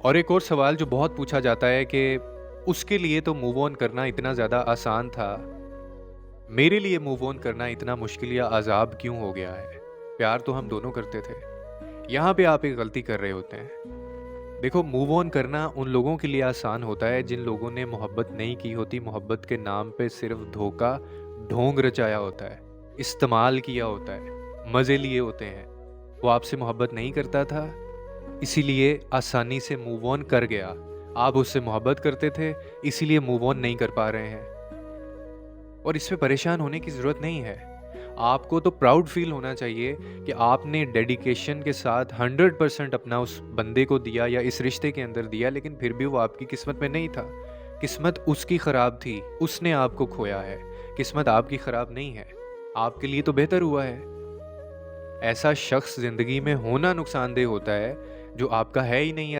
और एक और सवाल जो बहुत पूछा जाता है कि उसके लिए तो मूव ऑन करना इतना ज़्यादा आसान था, मेरे लिए मूव ऑन करना इतना मुश्किल या अज़ाब क्यों हो गया है? प्यार तो हम दोनों करते थे। यहाँ पे आप एक गलती कर रहे होते हैं। देखो, मूव ऑन करना उन लोगों के लिए आसान होता है जिन लोगों ने मोहब्बत नहीं की होती, मोहब्बत के नाम पे सिर्फ़ धोखा, ढोंग रचाया होता है, इस्तेमाल किया होता है, मज़े लिए होते हैं। वो आपसे मोहब्बत नहीं करता था, इसीलिए आसानी से मूव ऑन कर गया। आप उससे मोहब्बत करते थे, इसीलिए मूव ऑन नहीं कर पा रहे हैं। और इसमें परेशान होने की ज़रूरत नहीं है। आपको तो प्राउड फ़ील होना चाहिए कि आपने डेडिकेशन के साथ 100% अपना उस बंदे को दिया या इस रिश्ते के अंदर दिया, लेकिन फिर भी वो आपकी किस्मत में नहीं था। किस्मत उसकी ख़राब थी, उसने आपको खोया है। किस्मत आपकी ख़राब नहीं है, आपके लिए तो बेहतर हुआ है। ऐसा शख़्स ज़िंदगी में होना नुकसानदेह होता है, जो आपका है ही नहीं।